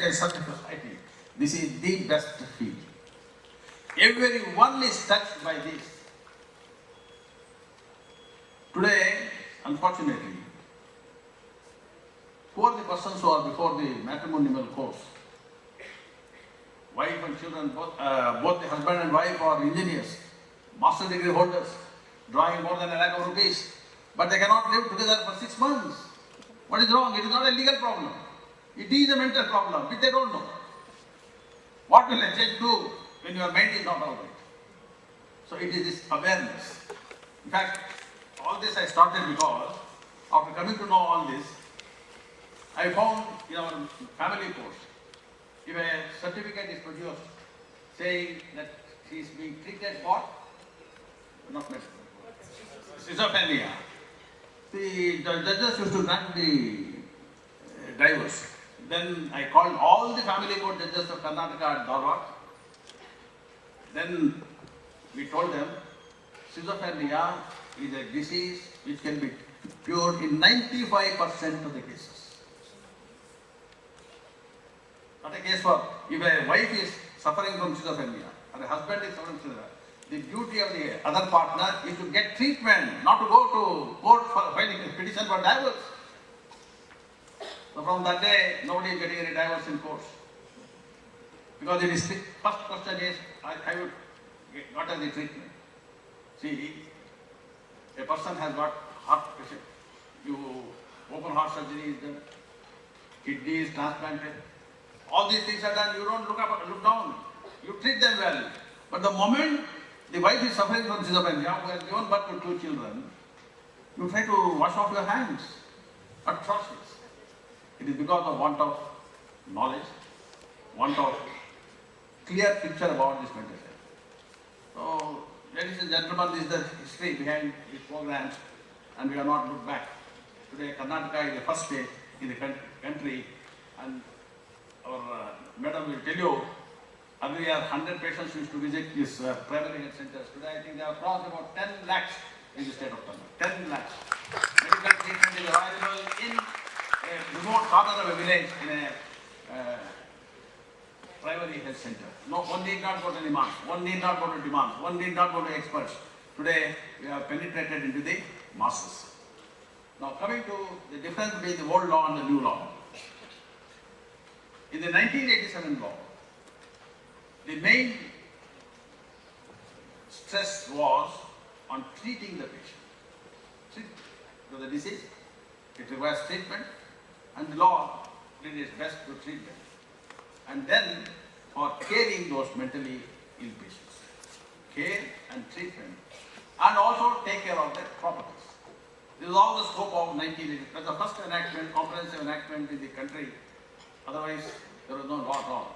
in such a society, this is the best field. Everyone is touched by this. Today, unfortunately, who are the persons who are before the matrimonial course? Wife and children, both the husband and wife are engineers, master degree holders, drawing more than ₹1,00,000, but they cannot live together for 6 months. What is wrong? It is not a legal problem. It is a mental problem, which they don't know. What will a judge do when your mind is not all right? So it is this awareness. In fact, all this I started because after coming to know all this, I found in our family course, if a certificate is produced saying that he is being treated for not schizophrenia, the judges used to grant the divorce. Then I called all the family court judges of Karnataka at Dharwad. Then we told them schizophrenia is a disease which can be cured in 95% of the cases. Not a case for if a wife is suffering from schizophrenia or a husband is suffering from schizophrenia, the duty of the other partner is to get treatment, not to go to court for filing a petition for divorce. So from that day, nobody is getting any divorce in court. Because it is first question is, I would get what are the treatment? See, a person has got heart patient, you open heart surgery is done, kidney is transplanted. All these things are done, you don't look down, you treat them well. But the moment the wife is suffering from schizophrenia, who has given birth to 2 children, you try to wash off your hands, atrocious. It is because of want of knowledge, want of clear picture about this mental health. So, ladies and gentlemen, this is the history behind these programs, and we have not looked back. Today, Karnataka is the first state in the country, and our madam will tell you, earlier 100 patients used to visit these primary health centers. Today I think they have crossed about 10 lakhs in the state of Karnataka. 10 lakhs. Medical treatment is available in a remote corner of a village in a primary health center. No, one need not go to demands, one need not go to demands, one need not go to experts. Today we have penetrated into the masses. Now coming to the difference between the old law and the new law. In the 1987 law, the main stress was on treating the patient. So the disease, it requires treatment, and the law did its best to treat them. And then for caring those mentally ill patients, care and treatment, and also take care of their properties. This is all the scope of 1980. That's the first enactment, comprehensive enactment in the country. Otherwise, there was no law at all.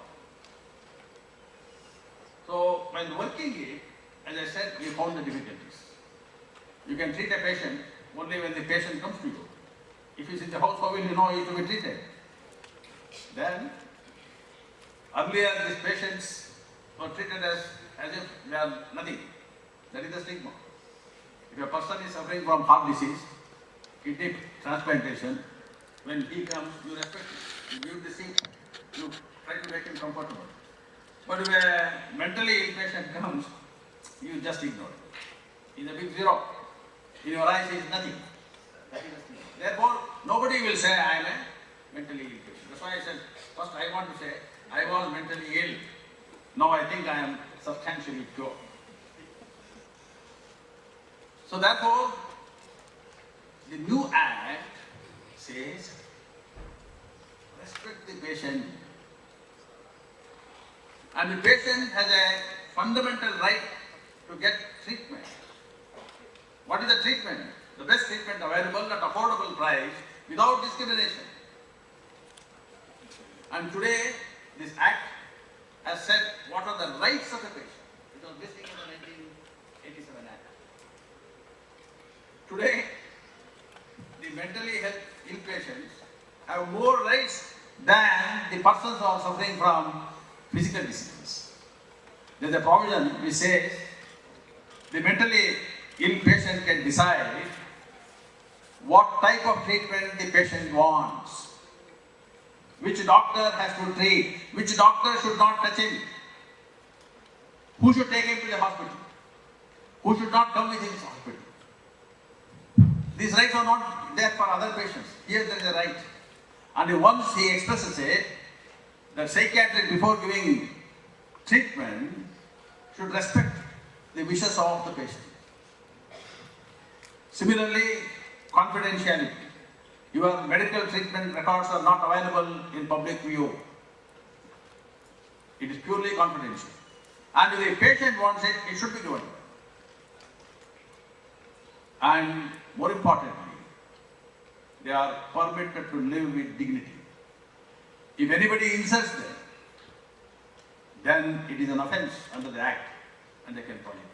So, while working it, as I said, we found the difficulties. You can treat a patient only when the patient comes to you. If he's in the house, how will you know he is to be treated? Then, earlier these patients were treated as if they are nothing. That is the stigma. If a person is suffering from heart disease, kidney transplantation, when he comes, you respect him. You give the seat, you try to make him comfortable. But if a mentally ill patient comes, you just ignore it. He's a big zero. In your eyes, he is nothing. Therefore, nobody will say, I am a mentally ill patient. That's why I said, first I want to say, I was mentally ill. Now I think I am substantially cured. So therefore, the new act says, respect the patient. And the patient has a fundamental right to get treatment. What is the treatment? The best treatment available at affordable price without discrimination. And today, this act has said what are the rights of the patient. It was missing in the 1987 act. Today, the mentally ill patients have more rights than the persons who are suffering from physical diseases. There is a provision which says the mentally ill patient can decide what type of treatment the patient wants, which doctor has to treat, which doctor should not touch him, who should take him to the hospital, who should not come with him to the hospital. These rights are not there for other patients. Here there is a right. And once he expresses it, the psychiatrist before giving treatment should respect the wishes of the patient. Similarly, confidentiality. Your medical treatment records are not available in public view. It is purely confidential. And if the patient wants it, it should be given. And more importantly, they are permitted to live with dignity. If anybody insults them, then it is an offense under the Act and they can prosecute.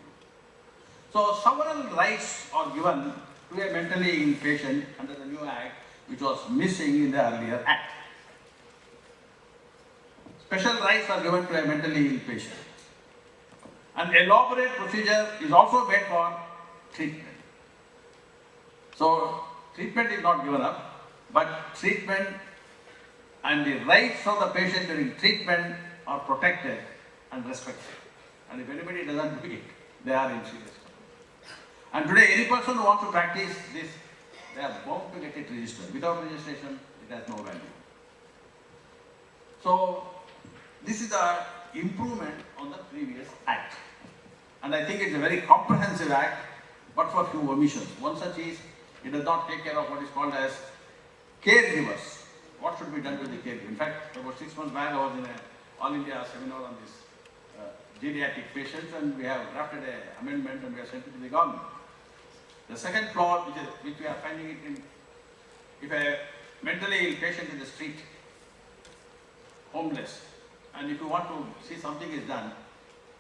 So several rights are given to a mentally ill patient under the new Act, which was missing in the earlier Act. Special rights are given to a mentally ill patient. An elaborate procedure is also made for treatment. So treatment is not given up, but treatment and the rights of the patient during treatment are protected and respected. And if anybody doesn't do it, they are in serious trouble. And today, any person who wants to practice this, they are bound to get it registered. Without registration, it has no value. So this is the improvement on the previous Act. And I think it's a very comprehensive Act, but for few omissions. One such is, it does not take care of what is called as caregivers. What should be done to the caregiver? In fact, about 6 months back, I was in an All India seminar on this geriatric patients, and we have drafted an amendment and we have sent it to the government. The second flaw, which we are finding it in, if a mentally ill patient in the street, homeless, and if you want to see something is done,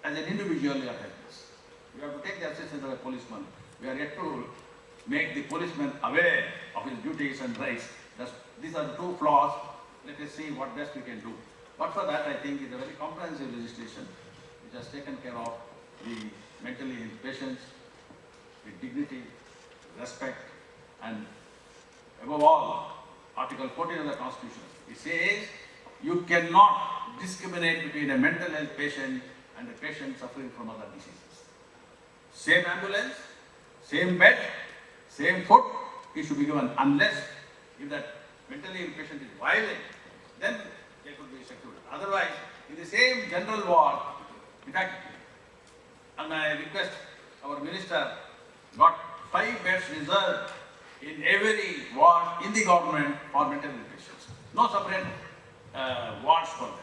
as an individual you are helpless. You have to take the assistance of a policeman. We are yet to make the policeman aware of his duties and rights. These are the two flaws. Let us see what best we can do. But for that, I think it's a very comprehensive legislation which has taken care of the mentally ill patients with dignity, respect, and above all, Article 14 of the Constitution. It says you cannot discriminate between a mental health patient and a patient suffering from other diseases. Same ambulance, same bed, same food, it should be given unless if that mentally ill patient is violent, then they could be secluded. Otherwise, in the same general ward, in fact, and I request our minister got 5 beds reserved in every ward in the government for mental ill patients. No separate wards for them.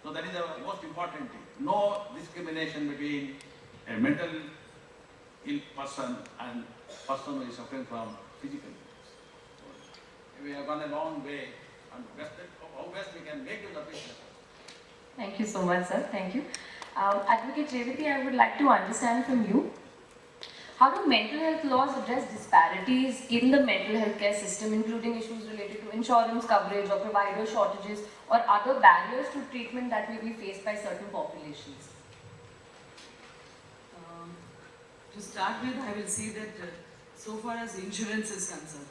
So that is the most important thing. No discrimination between a mental ill person and person who is suffering from physical illness. So we have gone a long way, and how best we can make use of it. Thank you so much, sir. Thank you. Advocate Revathy, I would like to understand from you, how do mental health laws address disparities in the mental health care system, including issues related to insurance coverage or provider shortages or other barriers to treatment that may be faced by certain populations? To start with, I will say that so far as insurance is concerned,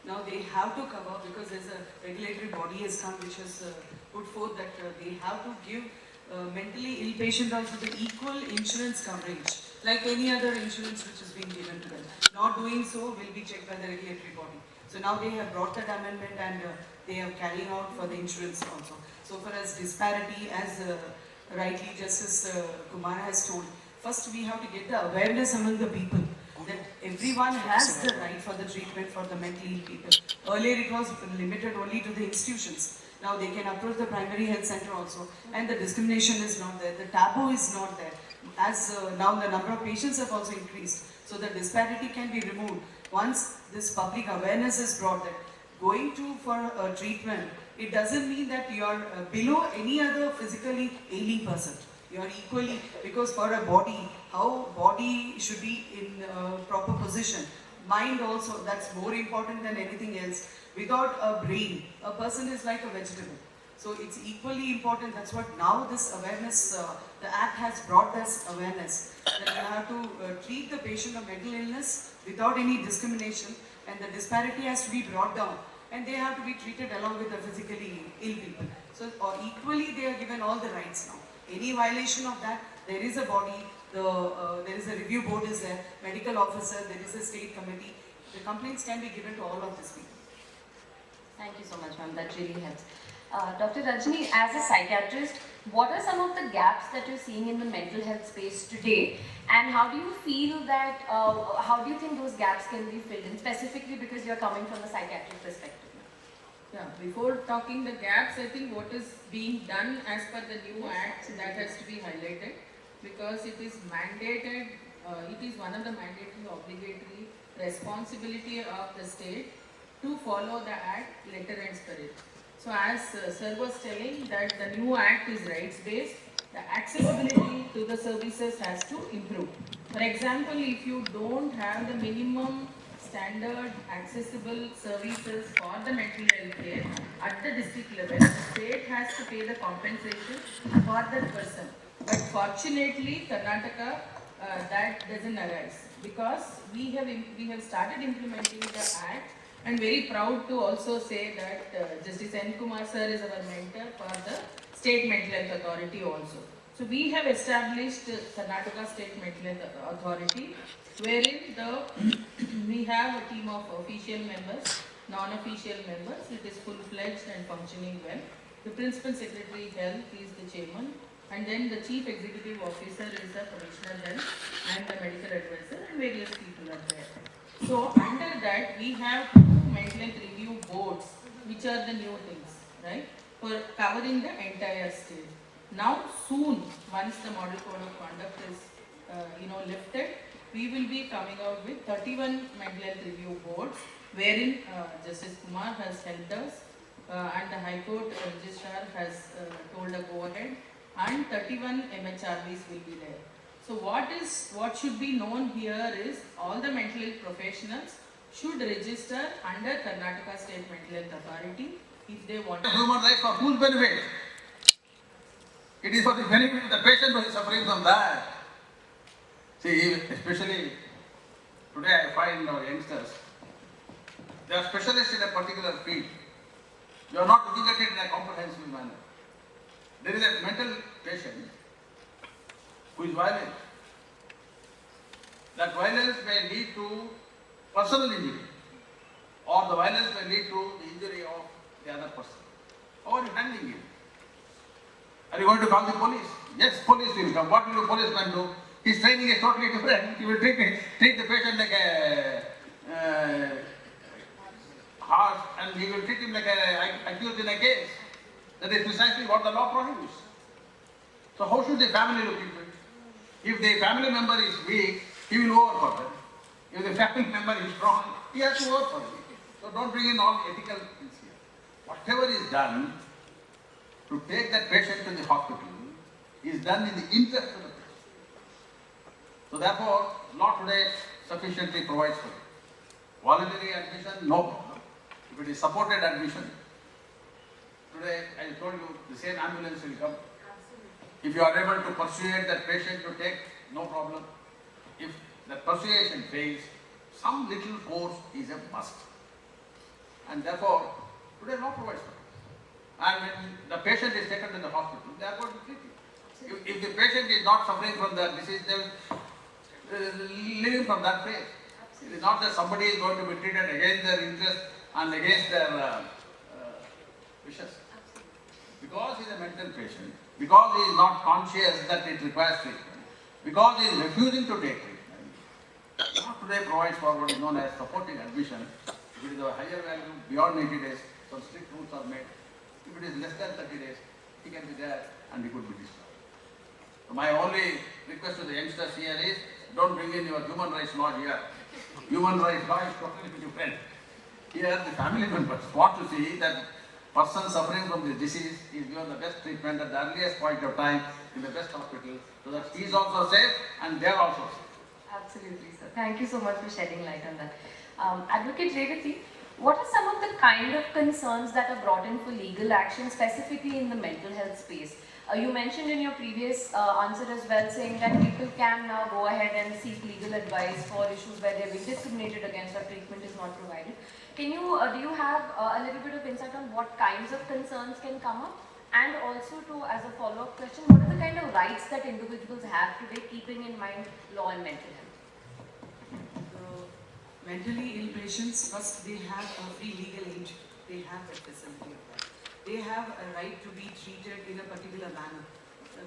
now they have to cover, because there's a regulatory body has come which has put forth that they have to give mentally ill patient also the equal insurance coverage like any other insurance which is being given to them. Not doing so will be checked by the regulatory body. So now they have brought that amendment and they are carrying out for the insurance also. So far as disparity, as rightly Justice Kumar has told, first we have to get the awareness among the people that everyone has the right for the treatment for the mentally ill people. Earlier it was limited only to the institutions. Now they can approach the primary health center also, and the discrimination is not there, the taboo is not there. As now the number of patients have also increased, so the disparity can be removed once this public awareness is brought that going to for treatment, it doesn't mean that you are below any other physically ailing person. You are equally, because for a body, how body should be in proper position, mind also, that's more important than anything else. Without a brain, a person is like a vegetable. So it's equally important. That's what now this awareness, the Act has brought this awareness that you have to treat the patient of mental illness without any discrimination, and the disparity has to be brought down. and they have to be treated along with the physically ill people. So, or equally they are given all the rights now. Any violation of that, there is a body, there is a review board is there, medical officer, there is a state committee. The complaints can be given to all of these people. Thank you so much, ma'am. That really helps. Dr. Rajani, as a psychiatrist, what are some of the gaps that you're seeing in the mental health space today, and how do you feel that, how do you think those gaps can be filled in, specifically because you're coming from a psychiatric perspective? Yeah, before talking the gaps, I think what is being done as per the new act, that has to be highlighted, because it is mandated, it is one of the mandatory obligatory responsibility of the state to follow the act letter and spirit. So as sir was telling that the new act is rights based, the accessibility to the services has to improve. For example, if you don't have the minimum standard accessible services for the mental health care at the district level, the state has to pay the compensation for that person. But fortunately, Karnataka, that doesn't arise, because we have started implementing the act, and very proud to also say that Justice N Kumar sir is our mentor for the State Mental Health Authority also. So we have established Karnataka State Mental Health Authority, wherein we have a team of official members, non-official members. It is full-fledged and functioning well. The Principal Secretary Health is the chairman, and then the Chief Executive Officer is the Commissioner Health and the Medical Advisor, and various people are there. So under that, we have two mental health review boards, which are the new things, right, for covering the entire state. Now soon, once the model code of conduct is lifted, we will be coming out with 31 mental health review boards, wherein Justice Kumar has helped us, and the High Court Registrar has told a go ahead, and 31 MHRBs will be there. So what should be known here is all the mental health professionals should register under Karnataka State Mental Health Authority if they want. Human rights for whose benefit? It is for the benefit of the patient who is suffering from that. See, especially today I find our youngsters, they are specialists in a particular field. You are not looking at it in a comprehensive manner. There is a mental patient who is violent. That violence may lead to personal injury, or the violence may lead to the injury of the other person. How are you handling it? Are you going to call the police? Yes, police will come. What will the policeman do? His training is totally different. He will treat the patient like a harsh, and he will treat him like a accused in a case. That is precisely what the law prohibits. So how should the family look into it? If the family member is weak, he will over for them. If the family member is strong, he has to over for them. So don't bring in all ethical things here. Whatever is done to take that patient to the hospital is done in the interest of the patient. So therefore, law today sufficiently provides for it. Voluntary admission, no problem. If it is supported admission, today I told you the same ambulance will come. If you are able to persuade that patient to take, no problem. If the persuasion fails, some little force is a must. And therefore, today law provides for it. And when the patient is taken to the hospital, they are going to treat him. If the patient is not suffering from the disease, they will live from that phase. It is not that somebody is going to be treated against their interest and against their wishes. Because he is a mental patient, because he is not conscious that it requires treatment, because he is refusing to take treatment, law today provides for what is known as supporting admission. If it is a higher value, beyond 80 days, some strict rules are made. If it is less than 30 days, he can be there and he could be discharged. So my only request to the youngsters here is, don't bring in your human rights law here. Human rights law is totally different. Here the family members want to see that person suffering from this disease is given the best treatment at the earliest point of time in the best hospital, so that he is also safe and they are also safe. Absolutely, sir. Thank you so much for shedding light on that. Advocate Revathy, what are some of the kind of concerns that are brought in for legal action, specifically in the mental health space? You mentioned in your previous answer as well, saying that people can now go ahead and seek legal advice for issues where they're being discriminated against or treatment is not provided. Can you, do you have a little bit of insight on what kinds of concerns can come up? And also to, as a follow-up question, what are the kind of rights that individuals have today, keeping in mind law and mental health? Mentally ill patients, first they have a free legal aid. They have that facility of that. They have a right to be treated in a particular manner,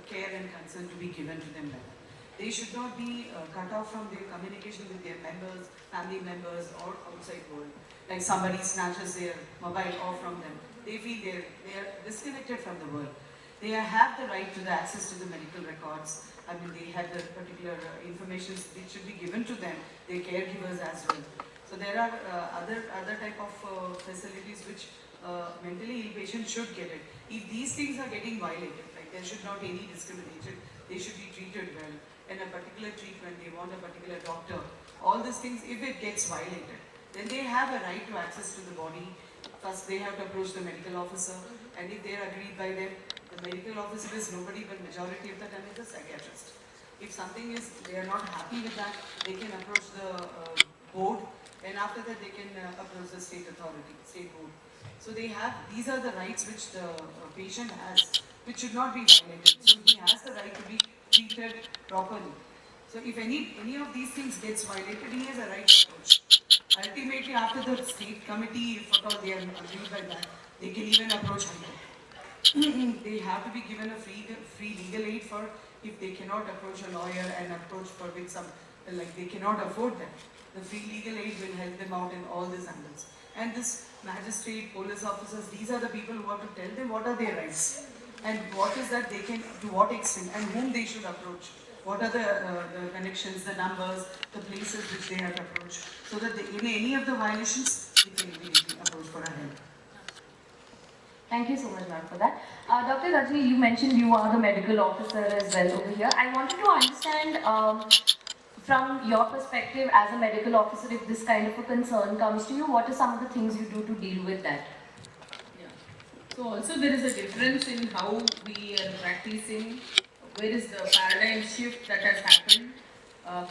care and concern to be given to them better. They should not be cut off from their communication with their members, family members or outside world. Like somebody snatches their mobile off from them. They feel they are disconnected from the world. They have the right to the access to the medical records. I mean, they have the particular information that should be given to them, their caregivers as well. So there are other type of facilities which mentally ill patients should get it. If these things are getting violated, like there should not be any discrimination, they should be treated well. In a particular treatment, they want a particular doctor. All these things, if it gets violated, then they have a right to access to the body. First, they have to approach the medical officer, and if they are agreed by them, the medical officer is nobody but majority of the time is the psychiatrist. If something is, they are not happy with that, they can approach the board, and after that they can approach the state authority, state board. So they have, these are the rights which the patient has, which should not be violated. So he has the right to be treated properly. So if any of these things gets violated, he has a right to approach. Ultimately, after the state committee, if at all they are agreed by that, they can even approach High Court. They have to be given a free legal aid for if they cannot approach a lawyer and approach for with some, like they cannot afford that. The free legal aid will help them out in all these angles. And this magistrate, police officers, these are the people who have to tell them what are their rights and what is that they can, to what extent and whom they should approach. What are the connections, the numbers, the places which they have to approach, so that they, in any of the violations, they can immediately approach for a help. Thank you so much, ma'am, for that. Dr. Rajani, you mentioned you are the medical officer as well over here. I wanted to understand from your perspective as a medical officer, if this kind of a concern comes to you, what are some of the things you do to deal with that? Yeah. So also there is a difference in how we are practicing. Where is the paradigm shift that has happened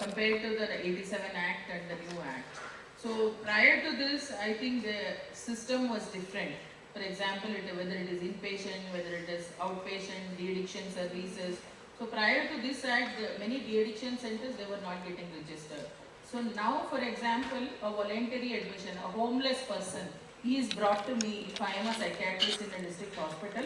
compared to the 87 Act and the new Act. So prior to this, I think the system was different. For example, whether it is inpatient, whether it is outpatient, de-addiction services. So prior to this Act, many de-addiction centers, they were not getting registered. So now, for example, a voluntary admission, a homeless person, he is brought to me if I am a psychiatrist in a district hospital,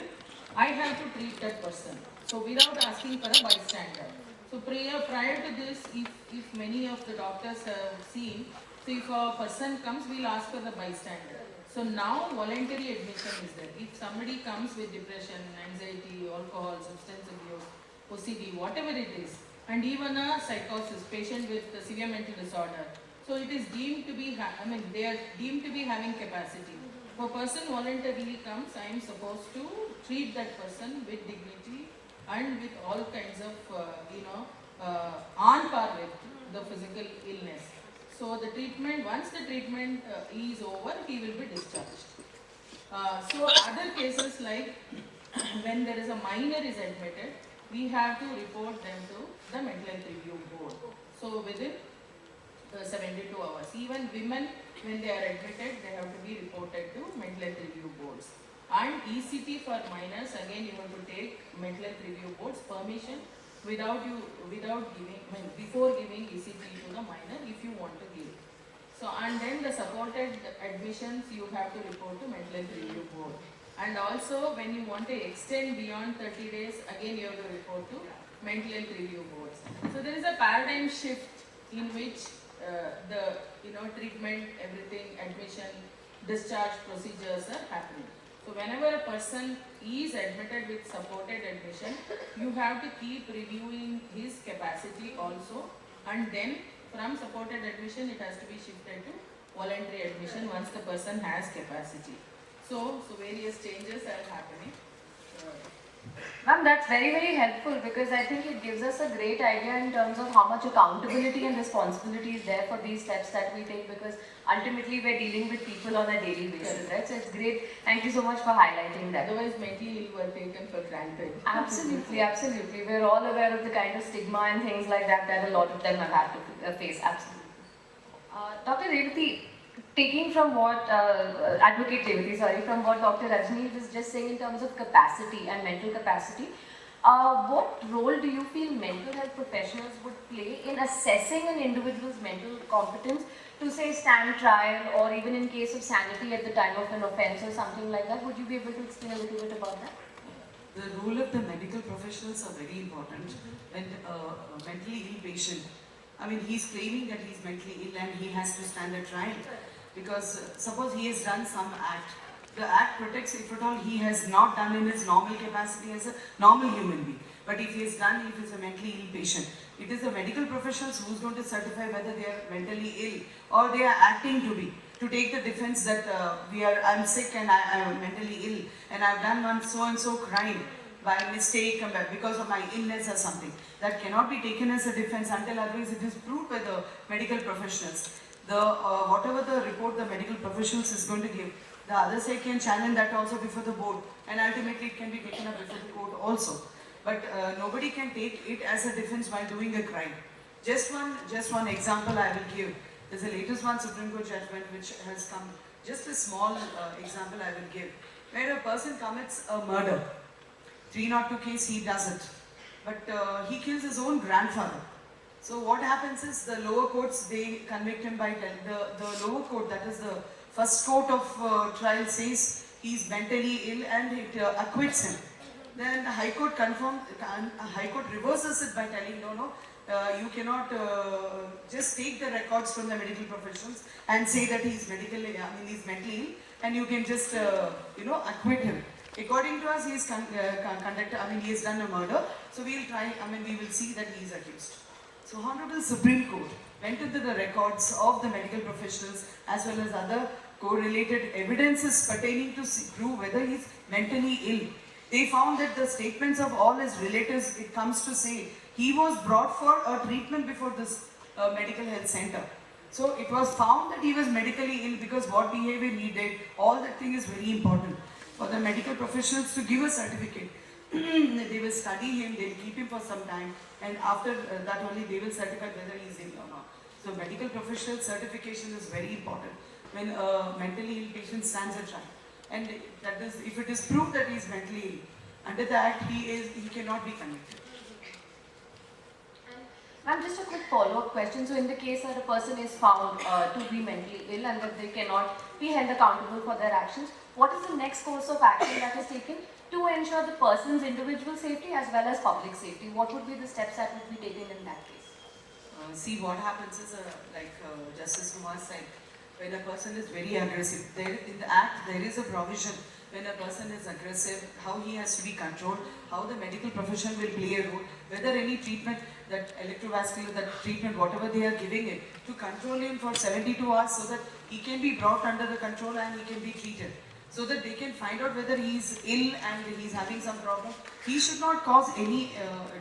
I have to treat that person. So without asking for a bystander. So prior to this, if many of the doctors have seen, so if a person comes, we'll ask for the bystander. So now voluntary admission is there. If somebody comes with depression, anxiety, alcohol, substance abuse, OCD, whatever it is, and even a psychosis, patient with a severe mental disorder, so it is deemed to be, they are deemed to be having capacity. If a person voluntarily comes, I am supposed to treat that person with dignity and with all kinds of, on par with the physical illness. So the treatment, once the treatment is over, he will be discharged. So other cases like when there is a minor is admitted, we have to report them to the mental health review board. So within 72 hours. Even women, when they are admitted, they have to be reported to mental health review boards. And ECT for minors, again you have to take mental health review board's permission before giving ECT to the minor if you want to give. So and then the supported admissions you have to report to mental health review board. And also when you want to extend beyond 30 days, again you have to report to mental health review boards. So there is a paradigm shift in which the treatment, everything, admission, discharge procedures are happening. So whenever a person is admitted with supported admission, you have to keep reviewing his capacity also, and then from supported admission it has to be shifted to voluntary admission once the person has capacity. So various changes are happening. Ma'am, that's very, very helpful because I think it gives us a great idea in terms of how much accountability and responsibility is there for these steps that we take, because ultimately we're dealing with people on a daily basis, right? So it's great. Thank you so much for highlighting that. Otherwise, mentally ill were taken for granted. Absolutely, absolutely. We're all aware of the kind of stigma and things like that that a lot of them have had to face. Absolutely. Dr. Revathy, taking from what Advocate Revathy, sorry, from what Dr. Rajani was just saying in terms of capacity and mental capacity, what role do you feel mental health professionals would play in assessing an individual's mental competence to, say, stand trial, or even in case of sanity at the time of an offence or something like that? Would you be able to explain a little bit about that? The role of the medical professionals are very important. When a mentally ill patient, I mean, he's claiming that he's mentally ill and he has to stand a trial. Because suppose he has done some act, the act protects if at all he has not done in his normal capacity as a normal human being. But if he has done, if he's a mentally ill patient, it is the medical professionals who's going to certify whether they are mentally ill or they are acting to be. To take the defense that I'm sick and I am mentally ill and I've done one so and so crime by mistake because of my illness or something. That cannot be taken as a defense until otherwise it is proved by the medical professionals. Whatever the report the medical professionals is going to give, the other side can challenge that also before the board, and ultimately it can be taken up before the court also. But nobody can take it as a defense while doing a crime. Just one example I will give. There's a latest one Supreme Court judgment which has come. Just a small example I will give. Where a person commits a murder. 302 case, he does it. But he kills his own grandfather. So what happens is the lower courts, they convict him by the lower court, that is the first court of trial, says he's mentally ill and it acquits him. Then the High Court High Court reverses it by telling no, you cannot just take the records from the medical professionals and say that he's mentally ill, and you can just acquit him. According to us, he is he has done a murder, so we will see that he is accused. So Honorable Supreme Court went into the records of the medical professionals as well as other correlated evidences pertaining to prove whether he is mentally ill. They found that the statements of all his relatives, it comes to say, he was brought for a treatment before this medical health center. So it was found that he was medically ill because what behavior he did, all that thing is very important. For the medical professionals to give a certificate, they will study him, they will keep him for some time, and after that only they will certify whether he is ill or not. So medical professional certification is very important when a mentally ill patient stands a trial. And that is, if it is proved that he is mentally ill, under the act he cannot be convicted. Ma'am, just a quick follow-up question. So in the case that a person is found to be mentally ill and that they cannot be held accountable for their actions, what is the next course of action that is taken to ensure the person's individual safety as well as public safety? What would be the steps that would be taken in that case? See, what happens is, like Justice Kumar said, when a person is very aggressive, in the act there is a provision when a person is aggressive, how he has to be controlled, how the medical profession will play a role, whether any treatment, that electrovascular, that treatment, whatever they are giving it, to control him for 72 hours so that he can be brought under the control and he can be treated. So that they can find out whether he is ill and he is having some problem. He should not cause any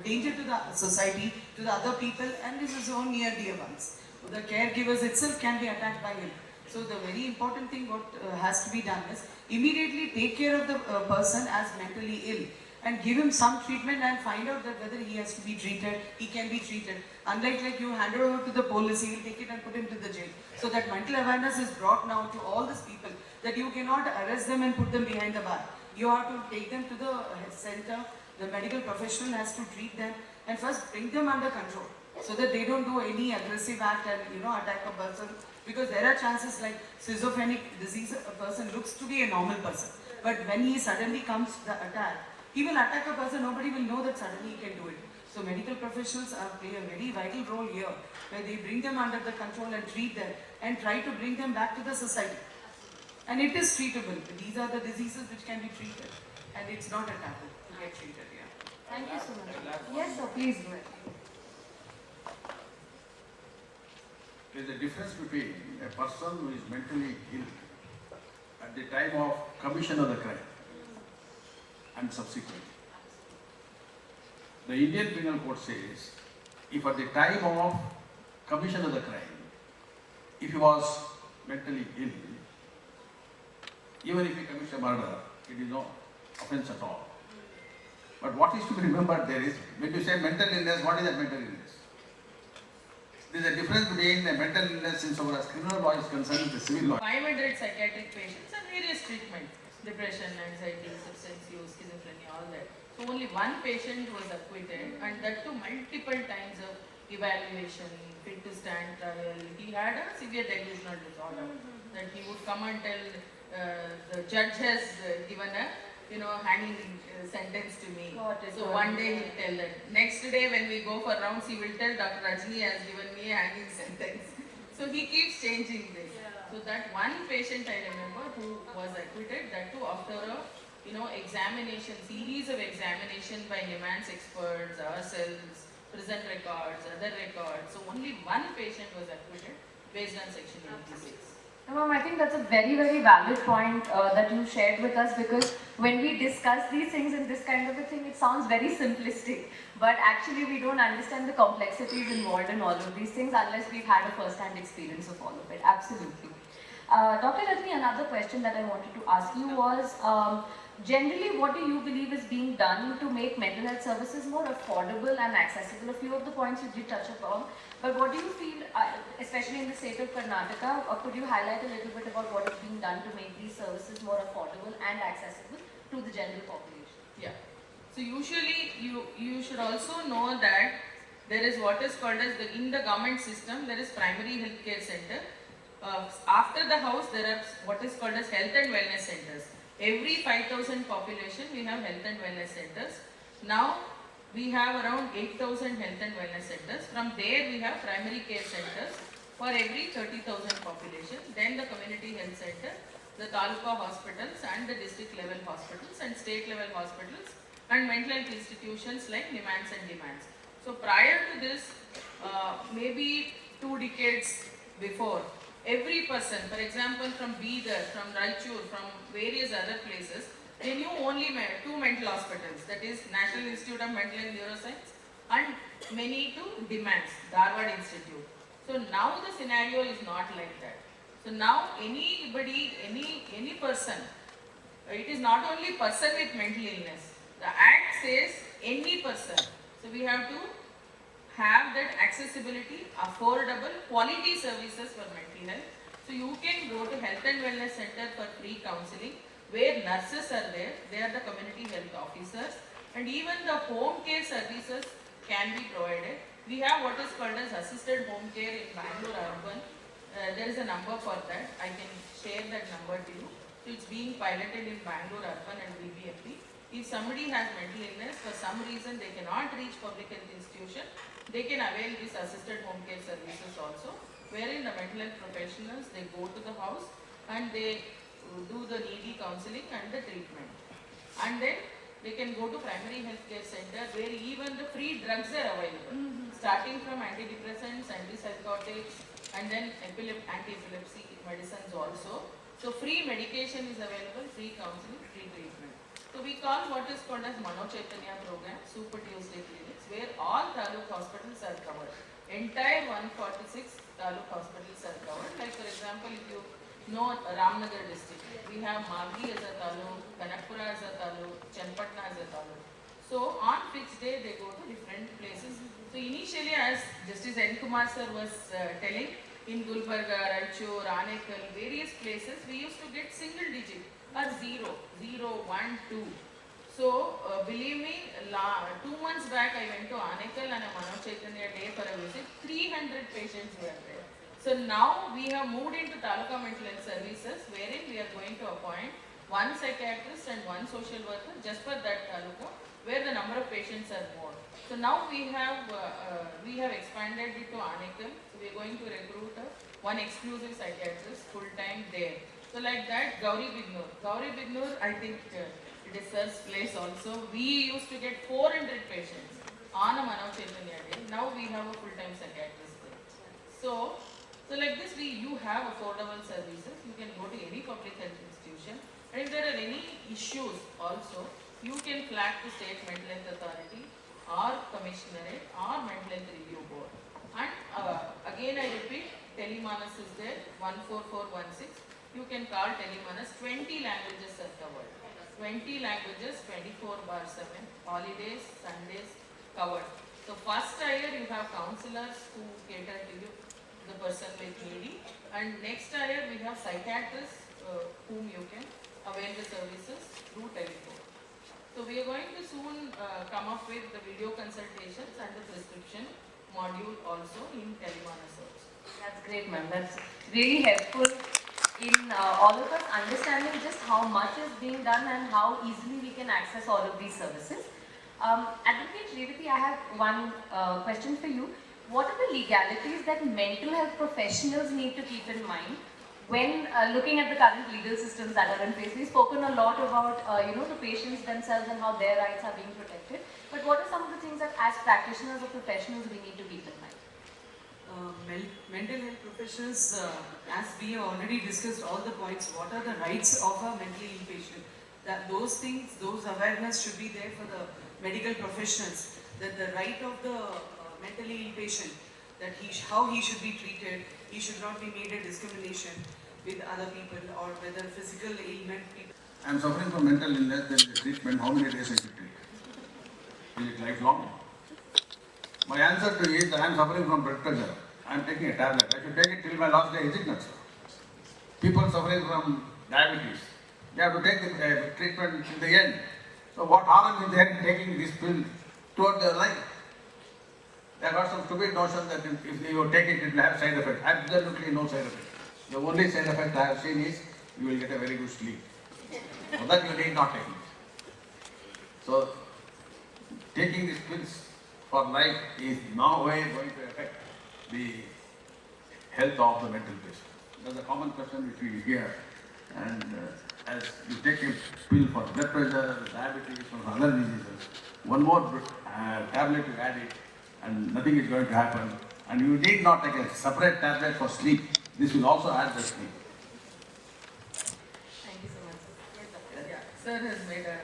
danger to the society, to the other people, and his own near dear ones. The caregivers itself can be attacked by him. So the very important thing what has to be done is immediately take care of the person as mentally ill and give him some treatment and find out that whether he has to be treated, he can be treated. Unlike like you hand over to the police, he will take it and put him to the jail. So that mental awareness is brought now to all these people that you cannot arrest them and put them behind the bar. You have to take them to the center, the medical professional has to treat them and first bring them under control so that they don't do any aggressive act and attack a person. Because there are chances like schizophrenic disease, a person looks to be a normal person. But when he suddenly comes to the attack, he will attack a person, nobody will know that suddenly he can do it. So medical professionals play a very vital role here, where they bring them under the control and treat them and try to bring them back to the society. And it is treatable. These are the diseases which can be treated. And it's not a taboo to get treated, yeah. Thank you so much. Yes, sir, please go ahead. There is a difference between a person who is mentally ill at the time of commission of the crime and subsequently. The Indian Penal Code says, if at the time of commission of the crime, if he was mentally ill, even if he commits a murder, it is no offense at all. But what is to be remembered there is, when you say mental illness, what is that mental illness? There is a difference between a mental illness in so far as criminal law is concerned with the civil law. 500 psychiatric patients and various treatment, depression, anxiety, substance use, schizophrenia, all that. So only one patient was acquitted, and that too multiple times of evaluation, fit to stand trial. He had a severe delusional disorder that he would come and tell the judge has given a hanging sentence to me. So one day he'll tell that. Next day when we go for rounds, he will tell Dr. Rajani has given me a hanging sentence. So he keeps changing this. So that one patient I remember who was acquitted, that too after a examination, series of examination by Niman's experts, ourselves, prison records, other records. So only one patient was acquitted based on section 86. Ma'am, I think that's a very, very valid point that you shared with us, because when we discuss these things in this kind of a thing, it sounds very simplistic. But actually we don't understand the complexities involved in all of these things unless we've had a first-hand experience of all of it. Absolutely. Dr. Rajani, another question that I wanted to ask you was, generally what do you believe is being done to make mental health services more affordable and accessible? A few of the points you did touch upon. But what do you feel, especially in the state of Karnataka, or could you highlight a little bit about what is being done to make these services more affordable and accessible to the general population? Yeah. So usually you should also know that there is what is called as in the government system, there is primary health care center. After the house, there are what is called as health and wellness centers. Every 5,000 population, we have health and wellness centers. Now, we have around 8,000 health and wellness centers. From there, we have primary care centers for every 30,000 population. Then the community health center, the taluka hospitals and the district level hospitals and state level hospitals and mental health institutions like Nimans and Demands. So prior to this, maybe 2 decades before, every person, for example, from Bidar, from Raichur, from various other places, they knew only 2 mental hospitals, that is National Institute of Mental and Neuroscience and many to Demands, Dharwad Institute. So now the scenario is not like that. So now anybody, any person, it is not only person with mental illness. The Act says any person. So we have to have that accessibility, affordable, quality services for mental health. So you can go to Health and Wellness Center for free counseling, where nurses are there, they are the community health officers, and even the home care services can be provided. We have what is called as assisted home care in Bangalore urban. There is a number for that. I can share that number to you. So it's being piloted in Bangalore urban and BBMP. If somebody has mental illness, for some reason they cannot reach public health institution, they can avail these assisted home care services also, wherein the mental health professionals, they go to the house and they do the needy counseling and the treatment. And then they can go to primary health care center where even the free drugs are available, starting from antidepressants, antipsychotics, and then anti-epilepsy medicines also. So free medication is available, free counseling, free treatment. So we call what is called as Mano Chaitanya program, Super Tuesday clinics, where all taluk hospitals are covered. Entire 146 taluk hospitals are covered. Like for example, if you know Ramnagar district, we have Maghi as a taluk, Kanakpura as a taluk, Chenpatna as a taluk. So on fixed day they go to different places. So initially, as Justice N Kumar sir was telling, in Gulbarga, Raichur, Anekal, various places, we used to get single digit or 0, 1, 2. So believe me, 2 months back I went to Anekal and a Mano Chaitanya day for a visit. 300 patients were there. So now we have moved into Taluka Mental Health Services, wherein we are going to appoint 1 psychiatrist and 1 social worker just for that taluka, where the number of patients are more. So now we have expanded it to Anekal. So we are going to recruit 1 exclusive psychiatrist full time there. So like that, Gauri Bignur. I think it is sir's place also. We used to get 400 patients on a Mano Chaitanya day. Now we have a full time psychiatrist there. So like this, you have affordable services. You can go to any public health institution. And if there are any issues also, you can flag to State Mental Health Authority or commissionerate or mental health review board. And again I repeat, Telemanas is there, 14416. You can call Telemanas. 20 languages are covered. 20 languages, 24/7, holidays, Sundays covered. So first year you have counselors who cater to you, the person with needy, and next year we have psychiatrists whom you can avail the services through telephone. So we are going to soon come up with the video consultations and the prescription module also in Telemanas also. That's great, ma'am. That's really helpful in all of us understanding just how much is being done and how easily we can access all of these services. Advocate Revathy, I have one question for you. What are the legalities that mental health professionals need to keep in mind when looking at the current legal systems that are in place? We've spoken a lot about the patients themselves and how their rights are being protected. But what are some of the things that as practitioners or professionals we need to keep in mind? Mental health professionals, as we have already discussed all the points, what are the rights of a mentally ill patient? That those things, those awareness should be there for the medical professionals. That the right of the mentally ill patient, that how he should be treated, he should not be made a discrimination with other people or whether physical ailment people. I am suffering from mental illness, there is a treatment, how many days I should take? Is it lifelong? My answer to it is I am suffering from blood pressure. I am taking a tablet. I should take it till my last day, is it not so? People suffering from diabetes, they have to take the treatment till the end. So what harm is there in taking this pill throughout their life? They have got some stupid notion that if you take it, it will have side effects. Absolutely no side effect. The only side effect I have seen is you will get a very good sleep. So that you need not take it. So taking these pills for life is no way going to affect the health of the mental patient. That's a common question which we hear. And as you take a pill for blood pressure, diabetes, or other diseases, one more tablet you add it, and nothing is going to happen. And you need not take a separate tablet for sleep. This will also add the sleep. Thank you so much. Yeah, sir has made a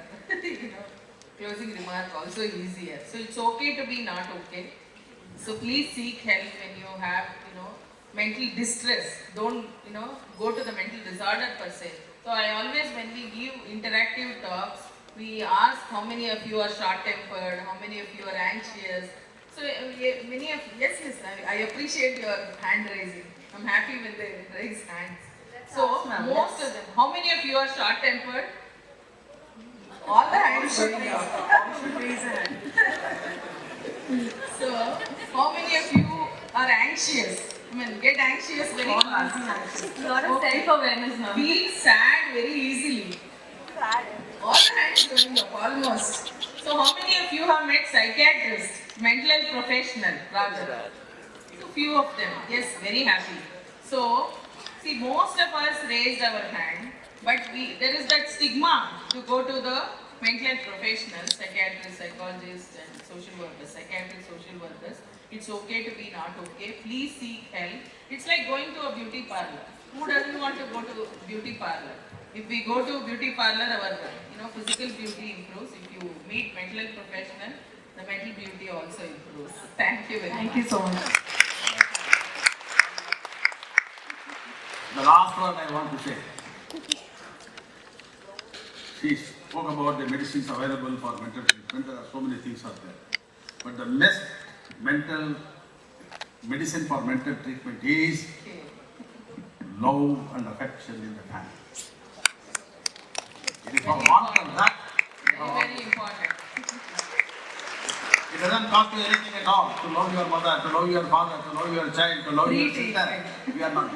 closing remark also easier. So it's okay to be not okay. So please seek help when you have mental distress. Don't go to the mental disorder per se. So I always, when we give interactive talks, we ask how many of you are short-tempered, how many of you are anxious. So many of yes, I appreciate your hand raising. I'm happy when they raise hands. So most of them, how many of you are short-tempered? All the hands should raise a hand. So how many of you are anxious? Get anxious very fast. A lot of self-awareness now. Feel sad very easily. All the hands going up, almost. So how many of you have met psychiatrists, mental health professional, rather? So few of them. Yes, very happy. So, see, most of us raised our hand, but there is that stigma to go to the mental health professionals, psychiatrists, psychologists, and social workers, psychiatrists, social workers. It's okay to be not okay. Please seek help. It's like going to a beauty parlor. Who doesn't want to go to beauty parlor? If we go to beauty parlor, our physical beauty improves. If you meet mental health professional, the mental beauty also improves. Thank you very much. Thank you so much. The last one I want to say. She spoke about the medicines available for mental treatment. There are so many things out there. But the best mental medicine for mental treatment is love and affection in the family. It is for want of that. Very important. It doesn't cost you anything at all to love your mother, to love your father, to love your child, to love your sister. We are not.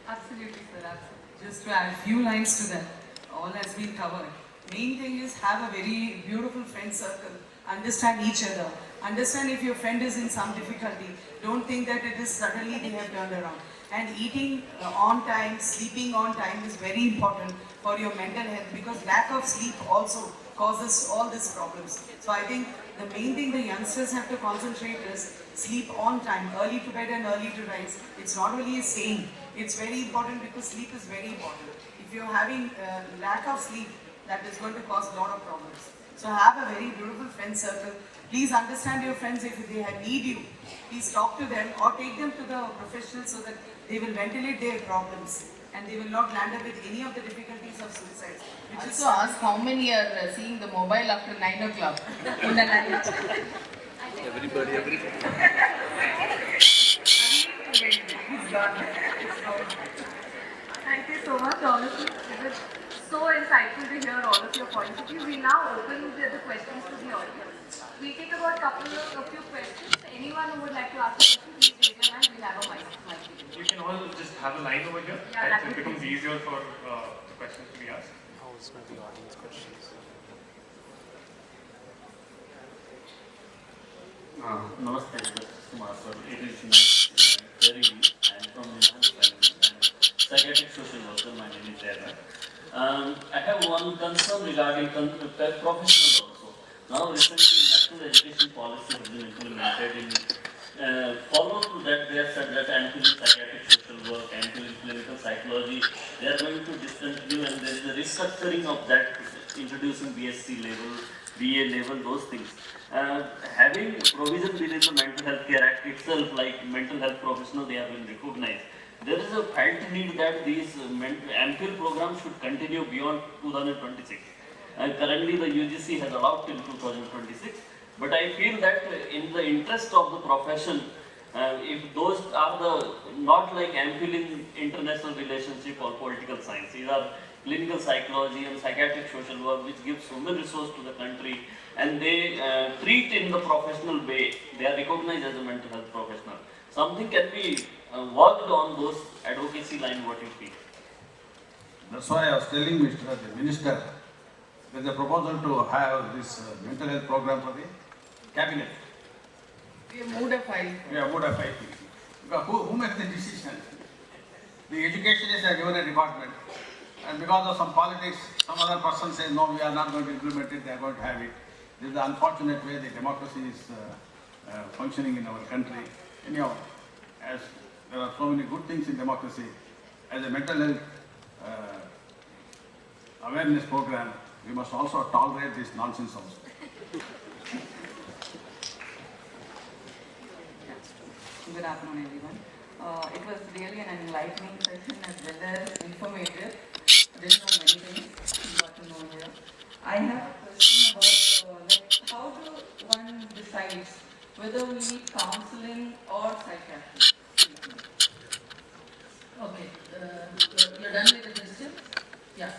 Absolutely, sir. Absolutely. Just to add a few lines to that, all has been covered. Main thing is have a very beautiful friend circle. Understand each other. Understand if your friend is in some difficulty. Don't think that it is suddenly they have turned around. And eating on time, sleeping on time is very important for your mental health because lack of sleep also causes all these problems. So I think the main thing the youngsters have to concentrate is sleep on time, early to bed and early to rise. It's not only a saying, it's very important because sleep is very important. If you're having lack of sleep, that is going to cause a lot of problems. So have a very beautiful friend circle. Please understand your friends if they need you. Please talk to them or take them to the professionals so that they will ventilate their problems and they will not land up with any of the difficulties of suicide. Also ask how many are seeing the mobile after 9 o'clock in the night. Everybody. He's gone. Thank you so much, honestly. It was so insightful to hear all of your points of view. We now open the questions to the audience. We'll take about a few questions. Anyone who would like to ask a question, please raise your hand. We'll have a mic. You can all just have a line over here. Yeah, Right? So it becomes easier for the questions to be asked. How's the audience questions? Namaste, N Kumar sir. It is nice hearing you. I am from psychiatric social worker. My name is Revathy. I have one concern regarding professionals also. Now recently national education policy has been implemented in follow to that they have said that including psychiatric social work, including clinical psychology, they are going to discontinue and there is a restructuring of that, introducing BSc level, BA level, those things. Having provision within the Mental Health Care Act itself, like mental health professionals, they have been recognized. There is a felt need that these MPhil programs should continue beyond 2026. Currently, the UGC has allowed till 2026, but I feel that in the interest of the profession, if those are the not like MPhil in international relationship or political science, these are clinical psychology and psychiatric social work, which gives human resource to the country, and they treat in the professional way. They are recognized as a mental health professional. Something can be worked on those advocacy line. What you feel? That's why I was telling the Minister, there's a proposal to have this mental health program for the cabinet. We have moved a file. We have moved a file. Because who makes the decision? The education is given a department, and because of some politics, some other person says, no, we are not going to implement it, they are going to have it. This is the unfortunate way the democracy is functioning in our country. Anyhow, as there are so many good things in democracy, as a mental health awareness program, we must also tolerate this nonsense also. Good afternoon, everyone. It was really an enlightening session as well as informative. I didn't know many things, got to know here. I have a question about how do one decide whether we need counseling or psychiatry treatment? Okay, you're done with the question? Yeah.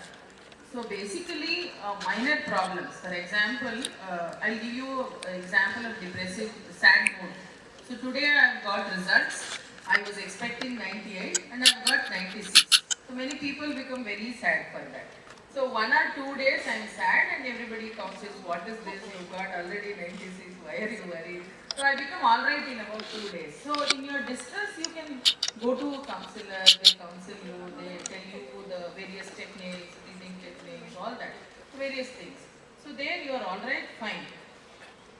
So basically, minor problems. For example, I'll give you an example of depressive sad mood. So today I've got results. I was expecting 98 and I've got 96. So many people become very sad for that. So 1 or 2 days I'm sad and everybody comes and says, what is this? You've got already 96. Why are you worried? So I become alright in about 2 days. So in your distress, you can go to a counselor, they counsel you, they tell you the various techniques, breathing techniques, all that, various things. So there you are alright, fine.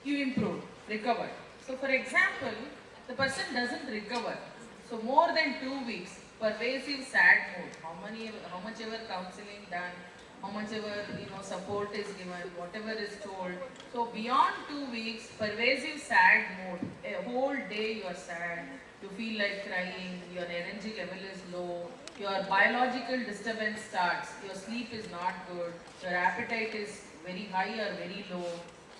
You improve, recover. So for example, the person doesn't recover. So more than 2 weeks, pervasive sad mood, how much ever counseling done, how much ever support is given, whatever is told. So beyond 2 weeks, pervasive sad mood, a whole day you are sad, you feel like crying, your energy level is low, your biological disturbance starts, your sleep is not good, your appetite is very high or very low,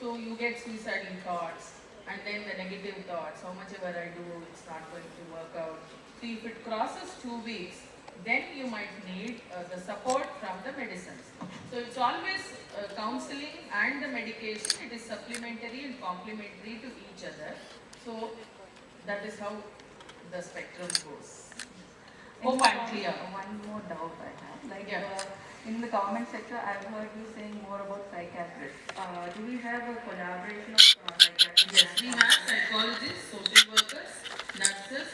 so you get suicidal thoughts, and then the negative thoughts, how much ever I do, it's not going to work out. So if it crosses 2 weeks, then you might need the support from the medicines. So it's always counseling and the medication, it is supplementary and complementary to each other. So that is how the spectrum goes. Hope I'm clear. One more doubt I have. Like Yeah. in the government sector, I've heard you saying more about psychiatrists. Do we have a collaboration of psychiatrists? Yes, we have psychologists, social workers, nurses.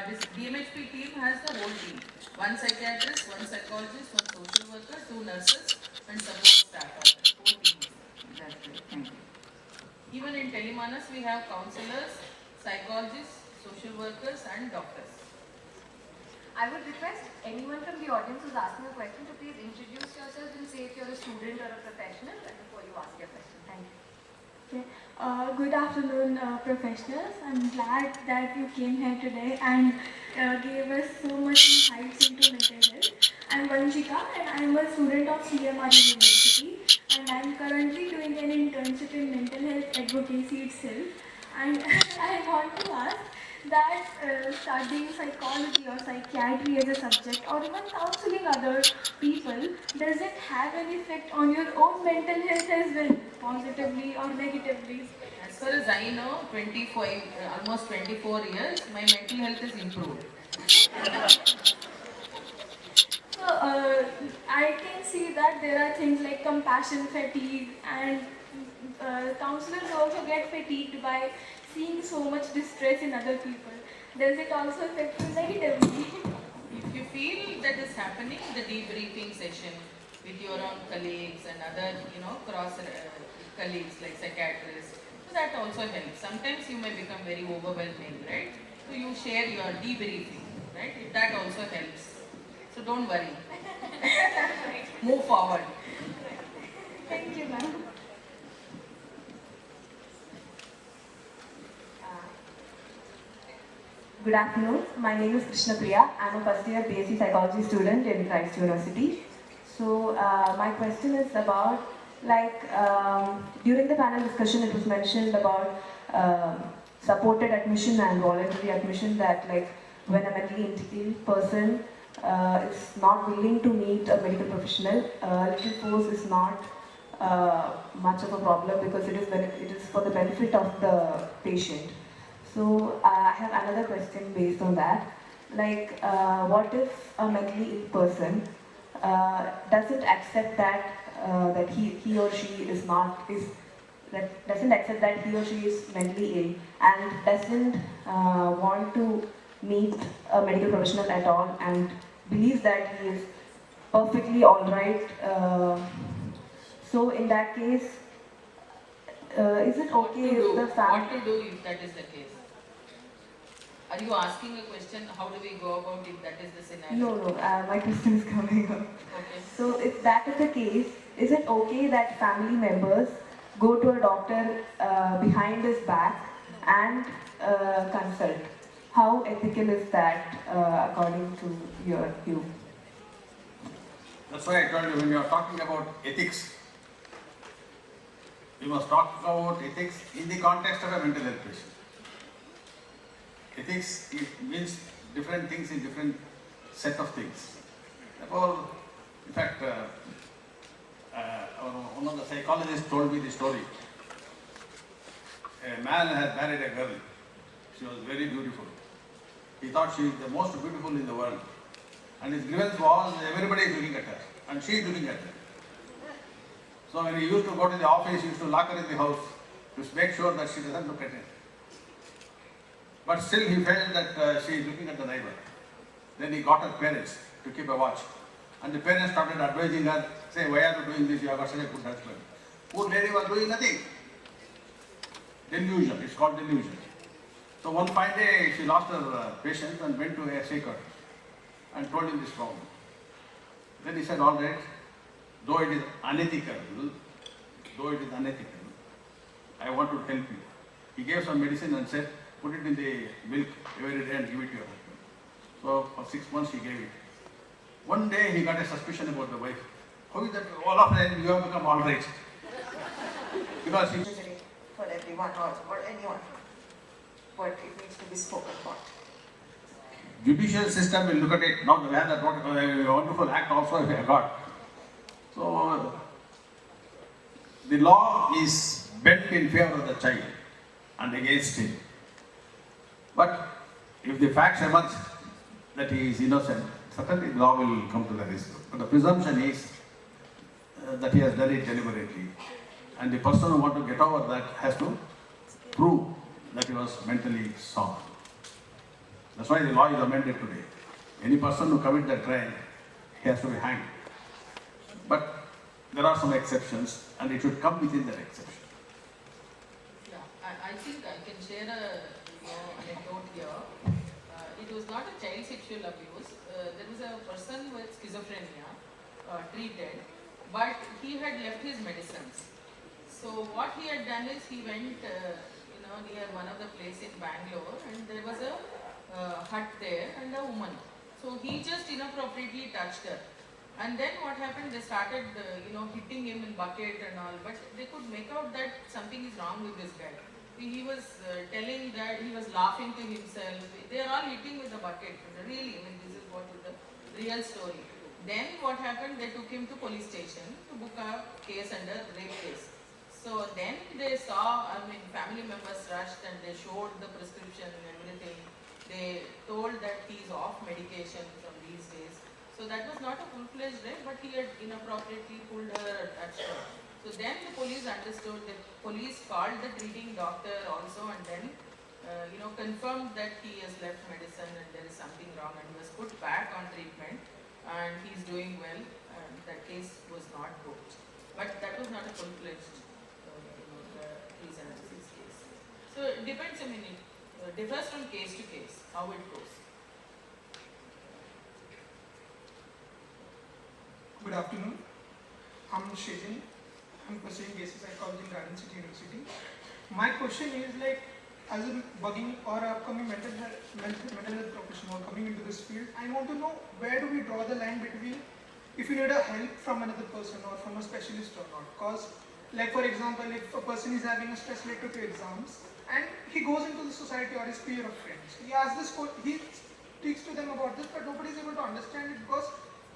This DMHP team has the whole team. 1 psychiatrist, 1 psychologist, 1 social worker, 2 nurses, and support staff. Whole team. That's great. Thank you. Even in Telemanas, we have counselors, psychologists, social workers, and doctors. I would request anyone from the audience who's asking a question to please introduce yourself and say if you're a student or a professional before you ask your question. Thank you. Okay. Good afternoon, professionals. I'm glad that you came here today and gave us so much insights into mental health. I'm Vanshika and I'm a student of CMR University, and I'm currently doing an internship in mental health advocacy itself. And I want to ask that studying psychology or psychiatry as a subject, or even counseling other people, does it have an effect on your own mental health as well, positively or negatively? As far as I know, 25, almost 24 years, my mental health is improved. So, I can see that there are things like compassion fatigue, and counselors also get fatigued by seeing so much distress in other people. Does it also affect you negatively? If you feel that is happening, the debriefing session with your own colleagues and other, cross colleagues like psychiatrists, so that also helps. Sometimes you may become very overwhelming, right? So you share your debriefing, right? That also helps. So don't worry. Move forward. Thank you, ma'am. Good afternoon. My name is Krishna Priya. I'm a first year BSc Psychology student in Christ University. So my question is about, during the panel discussion it was mentioned about supported admission and voluntary admission, that when a mentally ill person is not willing to meet a medical professional, little force is not much of a problem because it is for the benefit of the patient. So I have another question based on that. What if a mentally ill person doesn't accept that he or she doesn't accept that he or she is mentally ill and doesn't want to meet a medical professional at all and believes that he is perfectly alright. So in that case, is it okay if the family... What to do if that is the case? Are you asking a question, how do we go about if that is the scenario? No, my question is coming up. Okay. So if that is the case, is it okay that family members go to a doctor behind his back and consult? How ethical is that according to your view? That's why I told you, when you are talking about ethics, you must talk about ethics in the context of a mental health patient. Ethics means different things in different set of things. Therefore, in fact, one of the psychologists told me the story. A man had married a girl. She was very beautiful. He thought she is the most beautiful in the world. And his grievance was everybody is looking at her and she is looking at her. So when he used to go to the office, he used to lock her in the house to make sure that she doesn't look at him. But still he felt that she is looking at the neighbor. Then he got her parents to keep a watch. And the parents started advising her, say, why are you doing this? You have got such a good husband. Poor lady was doing nothing. Delusion, it's called delusion. So one fine day she lost her patience and went to a psychiatrist and told him this problem. Then he said, all right, though it is unethical, I want to help you. He gave some medicine and said, put it in the milk every day and give it to your husband. So for 6 months he gave it. One day he got a suspicion about the wife. How is that all of a sudden you have become all right? Because he... For everyone or anyone, but it needs to be spoken about. Judicial system will look at it, not the way that what a wonderful act also we have got. So the law is bent in favor of the child and against him. But if the facts emerge that he is innocent, certainly the law will come to the rescue. But the presumption is that he has done it deliberately. And the person who wants to get over that has to prove that he was mentally sound. That's why the law is amended today. Any person who commits that crime, he has to be hanged. But there are some exceptions, and it should come within that exception. Yeah, I think I can share a anecdote here. it was not a child sexual abuse. There was a person with schizophrenia treated, but he had left his medicines. So what he had done is he went, near one of the place in Bangalore, and there was a hut there and a woman. So he just inappropriately touched her. And then what happened, they started, hitting him in bucket and all, but they could make out that something is wrong with this guy. He was telling that he was laughing to himself. They are all hitting with the bucket. Really, this is what is the real story. Then what happened, they took him to police station to book a case under rape case. So then they saw, family members rushed and they showed the prescription and everything. They told that he is off medication from these days. So that was not a full-fledged rape, but he had inappropriately pulled her or touched her. So then the police understood, the police called the treating doctor also, and then confirmed that he has left medicine and there is something wrong, and he was put back on treatment and he is doing well, and that case was not booked. But that was not a full-fledged case analysis case. So it depends, it differs from case to case, how it goes. Good afternoon. I'm Shejin. I'm pursuing basic psychology in Garden City University. My question is as a budding or upcoming mental health professional coming into this field, I want to know where do we draw the line between if you need a help from another person or from a specialist or not. Because, for example, if a person is having a stress related to exams and he goes into the society or his peer of friends, he speaks to them about this, but nobody is able to understand it because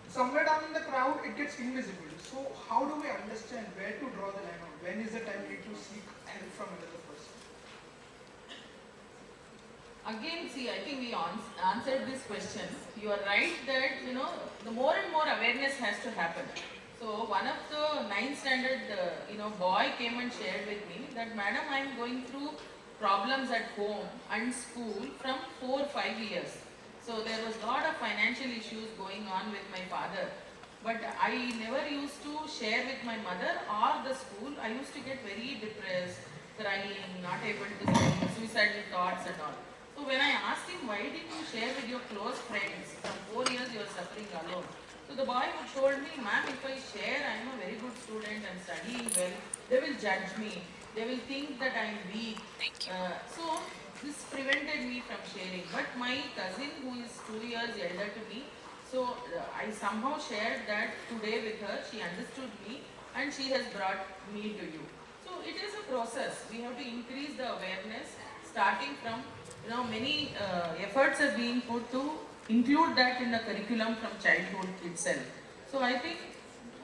somewhere down in the crowd, it gets invisible. So how do we understand where to draw the line out? When is the time we need to seek help from another person? Again, I think we answered this question. You are right that, the more and more awareness has to happen. So one of the 9th standard, boy came and shared with me that, madam, I am going through problems at home and school from 4 or 5 years. So there was a lot of financial issues going on with my father, but I never used to share with my mother or the school. I used to get very depressed, crying, not able to sleep, suicidal thoughts and all. So when I asked him, why did you share with your close friends? From 4 years you are suffering alone. So the boy told me, ma'am, if I share, I am a very good student and studying well, they will judge me. They will think that I am weak. So this prevented me from sharing. But my cousin, who is 2 years elder to me, so I somehow shared that today with her. She understood me and she has brought me to you. So it is a process. We have to increase the awareness, starting from, many efforts are being put to include that in the curriculum from childhood itself. So I think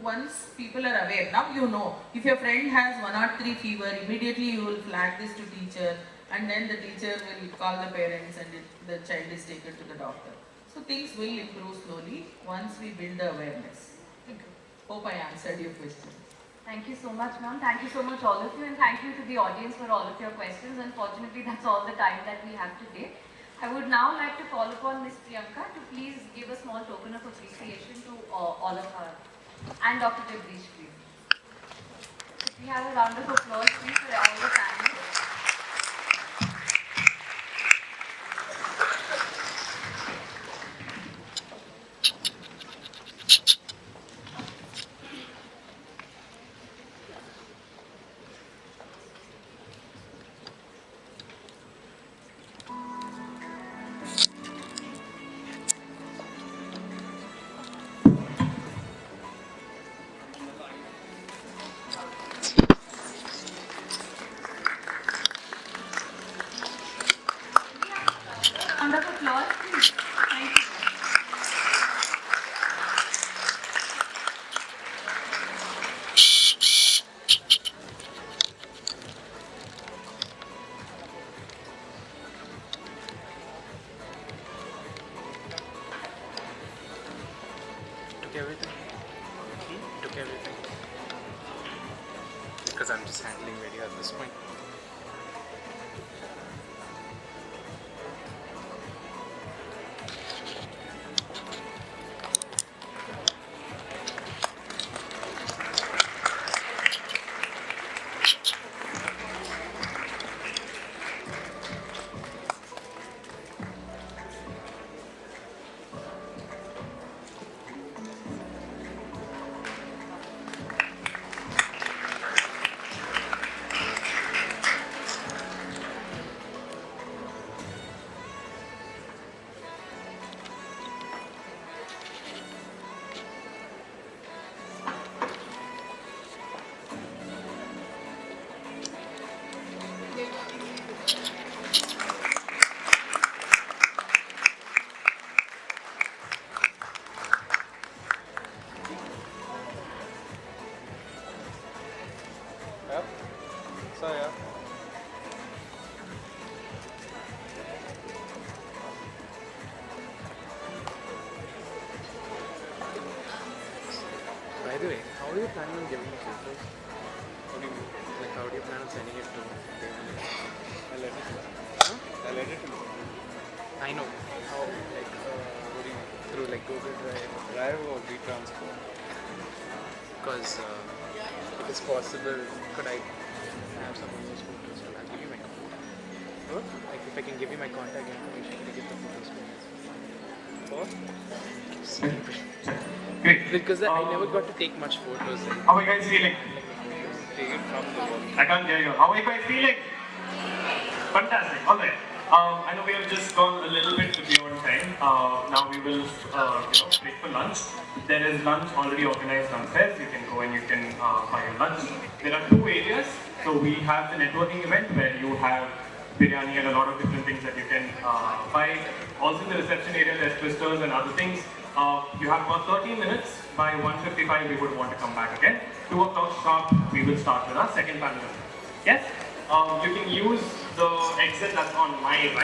once people are aware, now if your friend has 103 fever, immediately you will flag this to teacher, and then the teacher will call the parents and the child is taken to the doctor. So things will improve slowly once we build the awareness. Hope I answered your question. Thank you so much, ma'am. Thank you so much, all of you, and thank you to the audience for all of your questions. Unfortunately, that's all the time that we have today. I would now like to call upon Ms. Priyanka to please give a small token of appreciation to all of her, and Dr. Jagdish, please. If we have a round of applause, please, for all the panelists. Round of applause, please. Thank you. Took everything? Took everything? Because I'm just handling video at this point. planning on giving the photos? How do you, like, how do you plan on sending it to them? I'll let it know. Huh? I'll let it know. I know. How, like, what do you, through like Google Drive? Drive or transport? Because if it's possible, could I have some of those photos? Well, I'll give you my contact. What? Like, if I can give you my contact information, can you get the photos for me? What? Great. Because I never got to take much photos. Like, How are you guys feeling? Take it from the wall. I can't hear you. How are you guys feeling? Fantastic. All right. I know we have just gone a little bit beyond time. Now we will, break for lunch. There is lunch already organized downstairs. You can go and you can buy your lunch. There are two areas. So we have the networking event where you have biryani and a lot of different things that you can buy. Also in the reception area, there's twisters and other things. You have about 30 minutes. By 1:55, we would want to come back again. 2 o'clock sharp, we will start with our second panel. Yes? You can use the exit that's on my right.